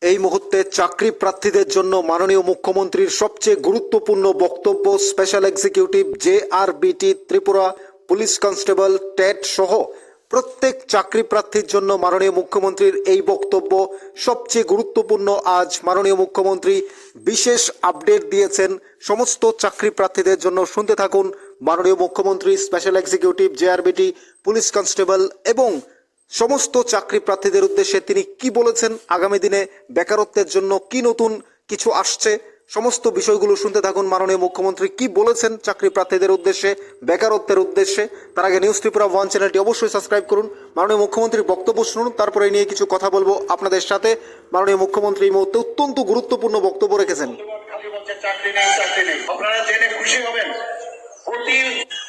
এই মুহূর্তে চাকরি প্রার্থীদের জন্য মাননীয় মুখ্যমন্ত্রীর সবচেয়ে গুরুত্বপূর্ণ বক্তব্য। Special executive JRBT Tripura, police constable, TET সহ প্রত্যেক চাকরি প্রার্থীর জন্য মাননীয় মুখ্যমন্ত্রীর এই বক্তব্য সবচেয়ে গুরুত্বপূর্ণ। আজ মাননীয় মুখ্যমন্ত্রী বিশেষ আপডেট দিয়েছেন সমস্ত চাকরি প্রার্থীদের জন্য। শুনতে থাকুন মাননীয় মুখ্যমন্ত্রী special executive JRBT, police constable এবং সমস্ত চাকরি প্রার্থীদের উদ্দেশ্যে তিনি কি বলেছেন, আগামী দিনে বেকারত্বের জন্য কি নতুন কিছু আসছে, সমস্ত বিষয়গুলো শুনতে থাকুন। মাননীয় মুখ্যমন্ত্রী কি বলেছেন চাকরি প্রার্থীদের উদ্দেশ্যে, বেকারত্বের উদ্দেশ্যে। তার আগে নিউজ ত্রিপুরা ওয়ান চ্যানেলটি অবশ্যই সাবস্ক্রাইব করুন। মাননীয় মুখ্যমন্ত্রীর বক্তব্য শুনুন, তারপরে এই নিয়ে কিছু কথা বলবো আপনাদের সাথে। মাননীয় মুখ্যমন্ত্রী এই মুহূর্তে অত্যন্ত গুরুত্বপূর্ণ বক্তব্য রেখেছেন। চাকরি নেই, চাকরি নেই, আপনারা জেনে খুশি হবেন।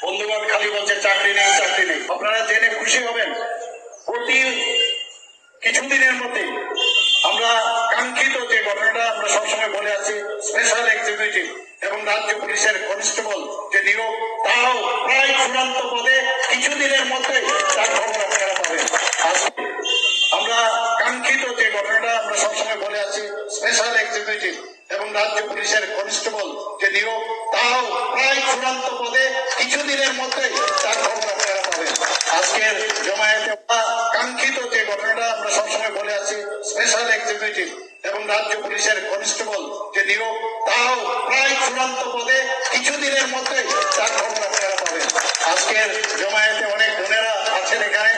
বন্ধুবান খালি বলছে চাকরি নেই, চাকরি নেই, আপনারা জেনে খুশি হবেন। কিছুদিনের মধ্যে আমরা কাঙ্ক্ষিত যে ঘটনাটা আমরা সবসময় বলে আছি, স্পেশাল এক্সিকিউটিভ এবং রাজ্য পুলিশের কনস্টেবল যে নিয়োগ, তাও প্রায় চূড়ান্ত পদে কিছুদিনের মধ্যে তার খবর আপনারা পাবেন। আমরা কাঙ্ক্ষিত যে ঘটনাটা আমরা সবসময় বলে আছি, স্পেশাল এক্সিকিউটিভ এবং রাজ্য পুলিশের কনস্টেবল যে নিয়োগ, তাও প্রায় চূড়ান্ত পদে কিছুদিনের মধ্যে তার খবর আপনারা পাবেন। আজকের জমায়েতে কাঙ্ক্ষিত যে ঘটনাটা আমরা সবসময় বলে আছি, স্পেশাল এক্সিকিউটিভ এবং রাজ্য পুলিশের কনস্টেবল যে নিয়োগ, তাও প্রায় চূড়ান্ত পদে কিছুদিনের মধ্যে তার খবর আপনারা পাবেন। আজকের জমায়েতে অনেক বোনেরা আছেন এখানে।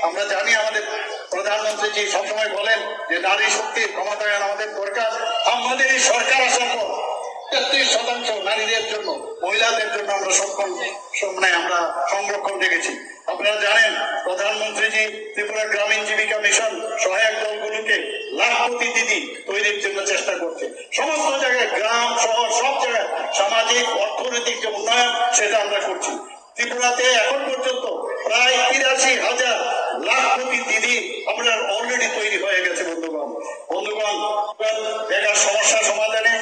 আমরা জানি আমাদের প্রধানমন্ত্রীজি সবসময় বলেন যে নারী শক্তির ক্ষমতায়ন আমাদের দরকার। আমাদের এই সরকার আসার পর 33% নারীদের জন্য, মহিলাদের জন্য আমরা আমরা সংরক্ষণ রেখেছি। আপনারা জানেন প্রধানমন্ত্রীজি ত্রিপুরা গ্রামীণ জীবিকা মিশন সহায়ক দলগুলোকে লাখপতি দিদি তৈরির জন্য চেষ্টা করছে। সমস্ত জায়গায়, গ্রাম শহর সব জায়গায় সামাজিক অর্থনৈতিক যে উন্নয়ন সেটা আমরা করছি। ত্রিপুরাতে এখন পর্যন্ত প্রায় 83,000 লাখপতি দিদি আপনার অলরেডি তৈরি হয়ে গেছে। বন্ধুগণ, বেকার সমস্যা সমাধানে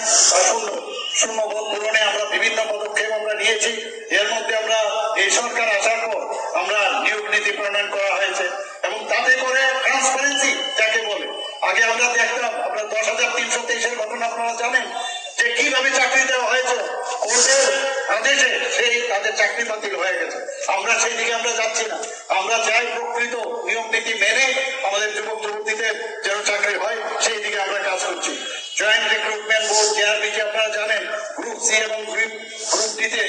শূন্যপদ পূরণে আমরা বিভিন্ন পদক্ষেপ আমরা নিয়েছি। এর মধ্যে আমরা এই সরকার আসার পর আমরা নিয়োগ নীতি প্রণয়ন করা হয়েছে এবং তাতে করে ট্রান্সপারেন্সি যাকে বলে, আগে আমরা দেখতাম আপনার 10,323-এর ঘটনা আপনারা জানেন যে কিভাবে চাকরি দেওয়া হয়েছে, কোর্টের আদেশে সেই তাদের চাকরি বাতিল হয়ে গেছে। আমরা সেই দিকে আমরা যাচ্ছি না। আমরা চাই প্রকৃত নিয়ম নীতি মেনে আমাদের যুবক যুবতীদের যেন চাকরি হয়, সেই দিকে আমরা কাজ করছি। জয়েন্ট রিক্রুটমেন্ট বোর্ড জেআরবিটি আপনারা জানেন, গ্রুপ সি এবং গ্রুপ ডিতে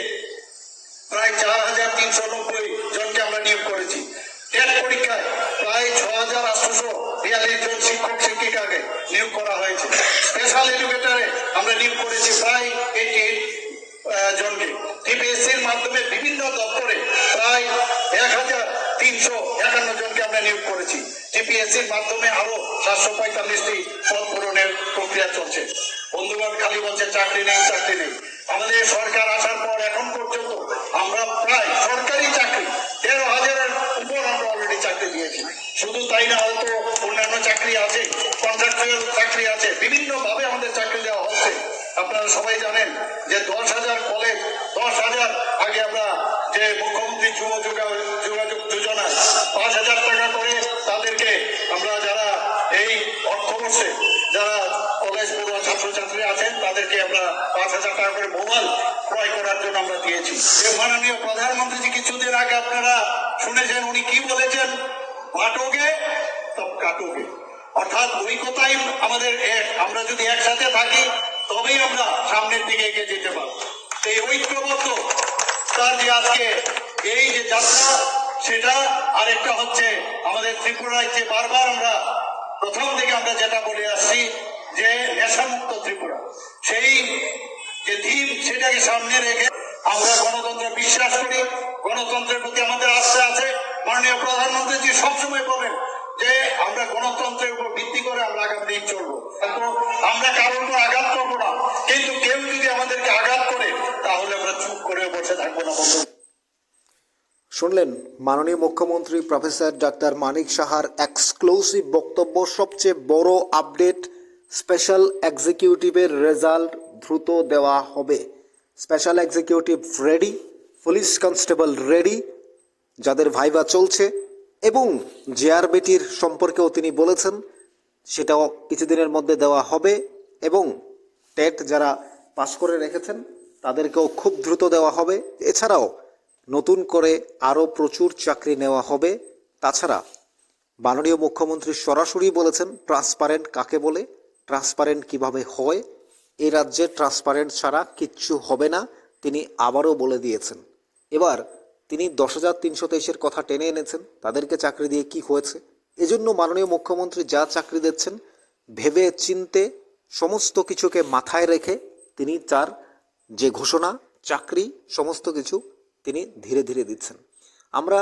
প্রায় 4,390 জনকে আমরা নিয়োগ করেছি। টেট পরীক্ষায় প্রায় 6,842 জন শিক্ষক শিক্ষিকাকে নিয়োগ করা হয়েছে। স্পেশাল এডুকেটরে আমরা নিয়োগ করেছি প্রায় 88 জনকে। টিপিএসসির মাধ্যমে বিভিন্ন দপ্তরে প্রায় 1,351 জনকে আমরা নিয়োগ করেছি। টিপিএসসির মাধ্যমে আরো 745টি পদ পূরণের প্রক্রিয়া চলছে। বন্ধুগণ, খালি বলছে চাকরি নেই, চাকরি নেই। আমাদের সরকার আসার পর এখন পর্যন্ত আমরা প্রায় সরকারি চাকরি 13,000-এর উপর আমরা অলরেডি চাকরি দিয়েছি। শুধু তাই না, হয়তো অন্যান্য চাকরি আছে, কন্ট্রাক্টুয়াল চাকরি আছে, বিভিন্ন ভাবে আমাদের চাকরি দেওয়া হচ্ছে। আপনারা সবাই জানেন যে 10,000 কলেজ, 10,000 আগে আমরা যে মুখ্যমন্ত্রী যুব যোগাযোগ যোজনায় 5,000 টাকা করে তাদেরকে আমরা যারা এই অর্থবর্ষে যারা কলেজ পড়ুয়া ছাত্রছাত্রী আছেন তাদেরকে আমরা 5,000 টাকা করে মোবাইল ক্রয় করার জন্য আমরা দিয়েছি। মাননীয় প্রধানমন্ত্রী কিছুদিন আগে আপনারা শুনেছেন, উনি কি বলেছেন, বাটোগে তব কাটোগে। অর্থাৎ ওই কথাই আমাদের আমরা যদি একসাথে থাকি তবেই আমরা সামনের দিকে এগিয়ে যেতে পারবো। এই ঐক্যবদ্ধ তার যে আজকে এই যে যাত্রা, সেটা আরেকটা হচ্ছে আমাদের ত্রিপুরায় যে বারবার আমরা প্রথম থেকে আমরা যেটা বলে আসছি যে নেশামুক্ত ত্রিপুরা, সেই যে থিম সেটাকে সামনে রেখে আমরা গণতন্ত্রে বিশ্বাস করি, গণতন্ত্রের প্রতি আমাদের আস্থা আছে। মাননীয় প্রধানমন্ত্রী সবসময় বলেন যে আমরা গণতন্ত্রের উপর ভিত্তি করে আমরা আগামী দিন চলবো। আমরা কারোর উপর আঘাত করবো না, কিন্তু কেউ যদি আমাদেরকে আঘাত করে তাহলে আমরা চুপ করে বসে থাকবো না। শুনলেন মাননীয় মুখ্যমন্ত্রী প্রফেসর ডাক্তার মানিক সাহার এক্সক্লুসিভ বক্তব্য। সবচেয়ে বড় আপডেট, স্পেশাল এক্সিকিউটিভের রেজাল্ট দ্রুত দেওয়া হবে। Special executive ready, police constable ready, যাদের ভাইভা চলছে, এবং জেআরবিটির সম্পর্কেও তিনি বলেছেন সেটাও কিছুদিনের মধ্যে দেওয়া হবে এবং টেট যারা পাশ করে রেখেছেন তাদেরকেও খুব দ্রুত দেওয়া হবে। এছাড়াও নতুন করে আরও প্রচুর চাকরি নেওয়া হবে। তাছাড়া মাননীয় মুখ্যমন্ত্রী সরাসরি বলেছেন ট্রান্সপারেন্ট কাকে বলে, ট্রান্সপারেন্ট কিভাবে হয়। এই রাজ্যে ট্রান্সপারেন্ট ছাড়া কিচ্ছু হবে না, তিনি আবারও বলে দিয়েছেন। এবার তিনি 10,323-এর কথা টেনে এনেছেন, তাদেরকে চাকরি দিয়ে কি হয়েছে। এজন্য মাননীয় মুখ্যমন্ত্রী যা চাকরি দিচ্ছেন ভেবে চিনতে সমস্ত কিছুকে মাথায় রেখে তিনি তার যে ঘোষণা, চাকরি, সমস্ত কিছু তিনি ধীরে ধীরে দিচ্ছেন। আমরা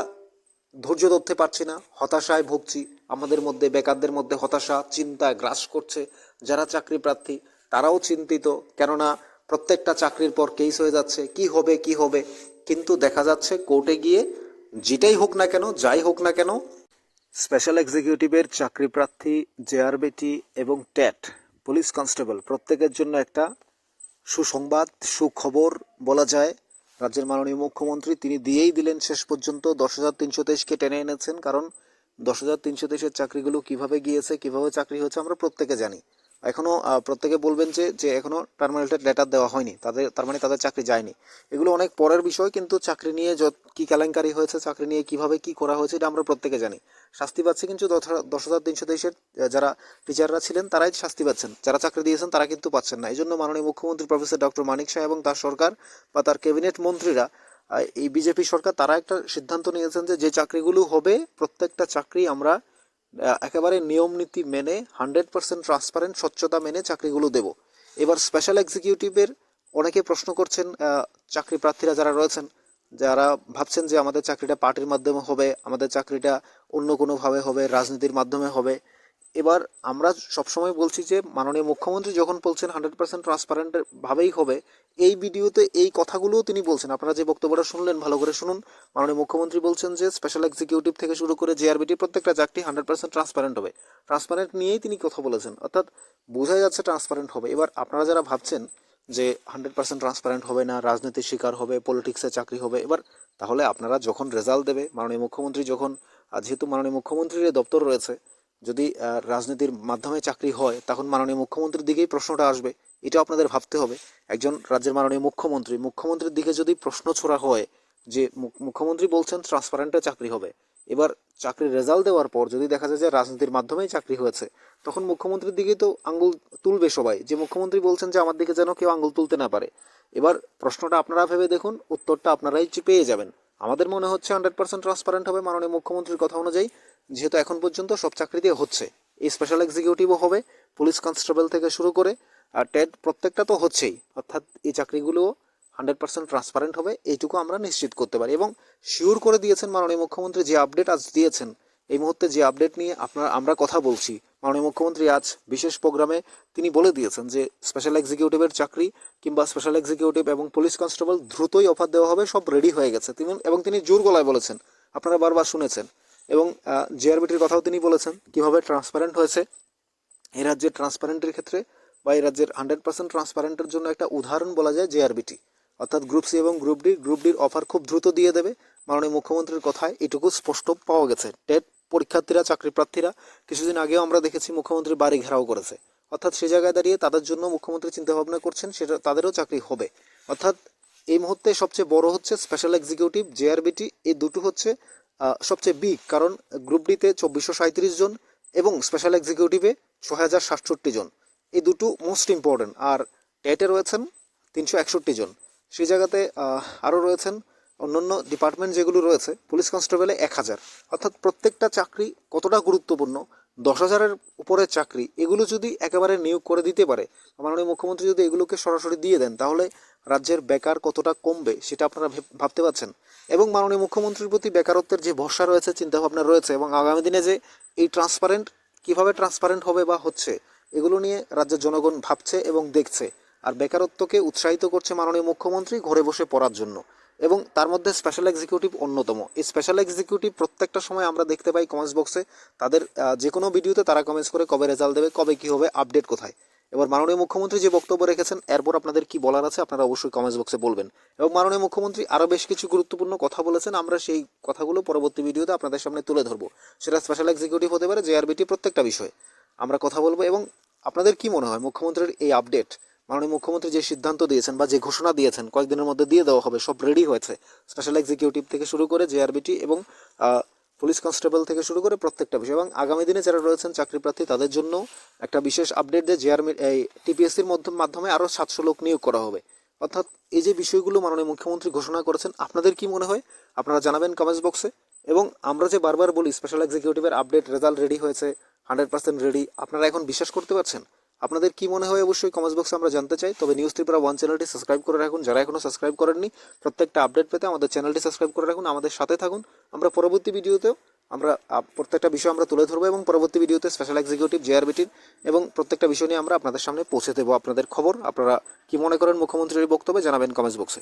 ধৈর্য ধরতে পারছি না, হতাশায় ভুগছি। আমাদের মধ্যে, বেকারদের মধ্যে হতাশা, চিন্তা গ্রাস করছে। যারা চাকরি প্রার্থী তারাও চিন্তিত, কেননা প্রত্যেকটা চাকরির পর কেস হয়ে যাচ্ছে, কি হবে কি হবে। কিন্তু দেখা যাচ্ছে কোর্টে গিয়ে যেটাই হোক না কেন, যাই হোক না কেন, স্পেশাল এক্সিকিউটিভের চাকরি প্রার্থী, জেআরবিটি এবং টেট পুলিশ কনস্টেবল প্রত্যেকের জন্য একটা সুসংবাদ, সুখবর বলা যায়। রাজ্যের মাননীয় মুখ্যমন্ত্রী তিনি দিয়েই দিলেন শেষ পর্যন্ত। 10,323-কে টেনে এনেছেন, কারণ 10,323-এর চাকরিগুলো কিভাবে গিয়েছে, কিভাবে চাকরি হয়েছে আমরা প্রত্যেকে জানি। এখনও প্রত্যেকে বলবেন যে এখনও টার্মিনেটেড লেটার দেওয়া হয়নি তাদের, তার মানে তাদের চাকরি যায়নি। এগুলো অনেক পরের বিষয়, কিন্তু চাকরি নিয়ে কি কেলেঙ্কারি হয়েছে, চাকরি নিয়ে কিভাবে কি করা হয়েছে এটা আমরা প্রত্যেকে জানি। শাস্তি পাচ্ছে কিন্তু 10,323-এর যারা টিচাররা ছিলেন তারাই শাস্তি পাচ্ছেন, যারা চাকরি দিয়েছেন তারা কিন্তু পাচ্ছেন না। এই জন্য মাননীয় মুখ্যমন্ত্রী প্রফেসর ডক্টর মানিক শাহ এবং তার সরকার বা তার ক্যাবিনেট মন্ত্রীরা, এই বিজেপি সরকার, তারা একটা সিদ্ধান্ত নিয়েছেন যে চাকরিগুলো হবে প্রত্যেকটা চাকরি আমরা একেবারে নিয়ম নীতি মেনে 100% ট্রান্সপারেন্ট, স্বচ্ছতা মেনে চাকরিগুলো দেব। এবার স্পেশাল এক্সিকিউটিভের অনেকে প্রশ্ন করছেন, চাকরি প্রার্থীরা যারা রয়েছেন, যারা ভাবছেন যে আমাদের চাকরিটা পার্টির মাধ্যমে হবে, আমাদের চাকরিটা অন্য কোনোভাবে হবে, রাজনীতির মাধ্যমে হবে। এবার আমরা সবসময় বলছি যে মাননীয় মুখ্যমন্ত্রী যখন বলছেন 100% ট্রান্সপারেন্ট ভাবেই হবে, এই ভিডিওতে এই কথাগুলোও তিনি বলছেন। আপনারা যে বক্তব্যটা শুনলেন ভালো করে শুনুন। মাননীয় মুখ্যমন্ত্রী বলছেন যে স্পেশাল এক্সিকিউটিভ থেকে শুরু করে জেআরবিটি প্রত্যেকটা চাকরি 100% ট্রান্সপারেন্ট হবে। ট্রান্সপারেন্ট নিয়েই তিনি কথা বলেছেন, অর্থাৎ বোঝাই যাচ্ছে ট্রান্সপারেন্ট হবে। এবার আপনারা যারা ভাবছেন যে 100% ট্রান্সপারেন্ট হবে না, রাজনীতির শিকার হবে, পলিটিক্সে চাকরি হবে, এবার তাহলে আপনারা যখন রেজাল্ট দেবে, মাননীয় মুখ্যমন্ত্রী যখন, যেহেতু মাননীয় মুখ্যমন্ত্রীর দপ্তর রয়েছে, যদি রাজনীতির মাধ্যমে চাকরি হয় তখন মাননীয় মুখ্যমন্ত্রীর দিকেই প্রশ্নটা আসবে। এটা আপনাদের ভাবতে হবে। একজন রাজ্যের মাননীয় মুখ্যমন্ত্রীর দিকে যদি প্রশ্ন ছোড়া হয় যে মুখ্যমন্ত্রী বলছেন ট্রান্সপারেন্টে চাকরি হবে, এবার চাকরির রেজাল্ট দেওয়ার পর যদি দেখা যায় যে রাজনীতির মাধ্যমেই চাকরি হয়েছে, তখন মুখ্যমন্ত্রীর দিকেই তো আঙ্গুল তুলবে সবাই, যে মুখ্যমন্ত্রী বলছেন যে আমার দিকে যেন কেউ আঙ্গুল তুলতে না পারে। এবার প্রশ্নটা আপনারা ভেবে দেখুন, উত্তরটা আপনারাই পেয়ে যাবেন। আমাদের মনে হচ্ছে 100% ট্রান্সপারেন্ট হবে মাননীয় মুখ্যমন্ত্রীর কথা অনুযায়ী, যেহেতু এখন পর্যন্ত সব চাকরিতে হচ্ছে। এই স্পেশাল এক্সিকিউটিভও হবে, পুলিশ কনস্টেবল থেকে শুরু করে আর টেট প্রত্যেকটা তো হচ্ছেই। অর্থাৎ এই চাকরিগুলো 100% ট্রান্সপারেন্ট হবে, এইটুকু আমরা নিশ্চিত করতে পারি। এবং শিওর করে দিয়েছেন মাননীয় মুখ্যমন্ত্রী, যে আপডেট আজ দিয়েছেন, এই মুহূর্তে যে আপডেট নিয়ে আমরা কথা বলছি, মাননীয় মুখ্যমন্ত্রী আজ বিশেষ প্রোগ্রামে তিনি বলে দিয়েছেন যে স্পেশাল এক্সিকিউটিভের চাকরি কিংবা স্পেশাল এক্সিকিউটিভ এবং পুলিশ কনস্টেবল দ্রুতই অফার দেওয়া হবে, সব রেডি হয়ে গেছে। এবং তিনি জোর গলায় বলেছেন, আপনারা বারবার শুনেছেন। এবং জেআরবিটির কথাও তিনি বলেছেন কিভাবে ট্রান্সপারেন্ট হয়েছে। এই রাজ্যের ট্রান্সপারেন্টের ক্ষেত্রে বা এই রাজ্যের 100% ট্রান্সপারেন্টের জন্য একটা উদাহরণ বলা যায় জেআরবিটি। অর্থাৎ গ্রুপ সি এবং গ্রুপ ডির অফার খুব দ্রুত দিয়ে দেবে। মাননীয় মুখ্যমন্ত্রীর কথায় এটুকু স্পষ্ট পাওয়া গেছে। টেট পরীক্ষার্থীরা, চাকরি প্রার্থীরা কিছুদিন আগেও আমরা দেখেছি মুখ্যমন্ত্রী বাড়ি ঘেরাও করেছে। অর্থাৎ সে জায়গায় দাঁড়িয়ে তাদের জন্য মুখ্যমন্ত্রী চিন্তাভাবনা করছেন, সেটা তাদেরও চাকরি হবে। অর্থাৎ এই মুহূর্তে সবচেয়ে বড় হচ্ছে স্পেশাল এক্সিকিউটিভ, জেআরবিটি, এই দুটো হচ্ছে সবচেয়ে বিগ। কারণ গ্রুপ ডিতে 2437 জন এবং স্পেশাল এক্সিকিউটিভে 6067 জন, এই দুটো মোস্ট ইম্পর্টেন্ট। আর টেটে রয়েছেন 361 জন। সেই জায়গাতে আরও রয়েছেন অন্যান্য ডিপার্টমেন্ট যেগুলো রয়েছে, পুলিশ কনস্টেবলে 1000। অর্থাৎ প্রত্যেকটা চাকরি কতটা গুরুত্বপূর্ণ, 10,000-এর উপরে চাকরি, এগুলো যদি একেবারে নিয়োগ করে দিতে পারে, মাননীয় মুখ্যমন্ত্রী যদি এগুলোকে সরাসরি দিয়ে দেন, তাহলে রাজ্যের বেকার কতটা কমবে সেটা আপনারা ভাবতে পারছেন। এবং মাননীয় মুখ্যমন্ত্রীর প্রতি বেকারত্বের যে ভরসা রয়েছে, চিন্তাভাবনা রয়েছে, এবং আগামী দিনে যে এই ট্রান্সপারেন্ট কিভাবে ট্রান্সপারেন্ট হবে বা হচ্ছে, এগুলো নিয়ে রাজ্যের জনগণ ভাবছে এবং দেখছে। আর বেকারত্বকে উৎসাহিত করছে মাননীয় মুখ্যমন্ত্রী ঘরে বসে পড়ার জন্য। এবং তার মধ্যে স্পেশাল এক্সিকিউটিভ অন্যতম। এই স্পেশাল এক্সিকিউটিভ প্রত্যেকটা সময় আমরা দেখতে পাই কমেন্টস বক্সে, তাদের যে কোনো ভিডিওতে তারা কমেন্টস করে কবে রেজাল্ট দেবে, কবে কী হবে, আপডেট কোথায়। এবার মাননীয় মুখ্যমন্ত্রী যে বক্তব্য রেখেছেন, এরপর আপনাদের কি বলার আছে আপনারা অবশ্যই কমেন্টস বক্সে বলবেন। এবং মাননীয় মুখ্যমন্ত্রী আরও বেশ কিছু গুরুত্বপূর্ণ কথা বলেছেন, আমরা সেই কথাগুলো পরবর্তী ভিডিওতে আপনাদের সামনে তুলে ধরবো। সেটা স্পেশাল এক্সিকিউটিভ হতে পারে, জেআরবিটি, প্রত্যেকটা বিষয়ে। আমরা কথা বলবো। এবং আপনাদের কি মনে হয় মুখ্যমন্ত্রীর এই আপডেট, মাননীয় মুখ্যমন্ত্রী যে সিদ্ধান্ত দিয়েছেন বা যে ঘোষণা দিয়েছেন কয়েকদিনের মধ্যে দিয়ে দেওয়া হবে, সব রেডি হয়েছে, স্পেশাল এক্সিকিউটিভ থেকে শুরু করে জেআরবিটি এবং পুলিশ কনস্টেবল থেকে শুরু করে প্রত্যেকটা বিষয়, এবং আগামী দিনে যারা রয়েছেন চাকরি প্রার্থী তাদের জন্য একটা বিশেষ আপডেট যে এই টিপিএসসির মাধ্যমে আরও 700 লোক নিয়োগ করা হবে। অর্থাৎ এই যে বিষয়গুলো মাননীয় মুখ্যমন্ত্রী ঘোষণা করেছেন, আপনাদের কি মনে হয় আপনারা জানাবেন কমেন্টস বক্সে। এবং আমরা যে বারবার বলি স্পেশাল এক্সিকিউটিভের আপডেট রেজাল্ট রেডি হয়েছে, 100% রেডি, আপনারা এখন বিশ্বাস করতে পারছেন? আপনাদের কি মনে হয় অবশ্যই কমেন্টস বক্সে আমরা জানতে চাই। তবে নিউজ ত্রিপুরা 1 চ্যানেলটি সাবস্ক্রাইব করে রাখুন, যারা এখনও সাবস্ক্রাইব করেননি প্রত্যেকটা আপডেট পেতে আমাদের চ্যানেলটি সাবস্ক্রাইব করে রাখুন, আমাদের সাথে থাকুন। আমরা পরবর্তী ভিডিওতেও আমরা প্রত্যেকটা বিষয় আমরা তুলে ধরবো, এবং পরবর্তী ভিডিওতে স্পেশাল এক্সিকিউটিভ জেআরবিটির এবং প্রত্যেকটা বিষয় নিয়ে আমরা আপনাদের সামনে পৌঁছে দেবো। আপনাদের খবর আপনারা কি মনে করেন মুখ্যমন্ত্রীর বক্তব্যে জানাবেন কমেন্টস বক্সে।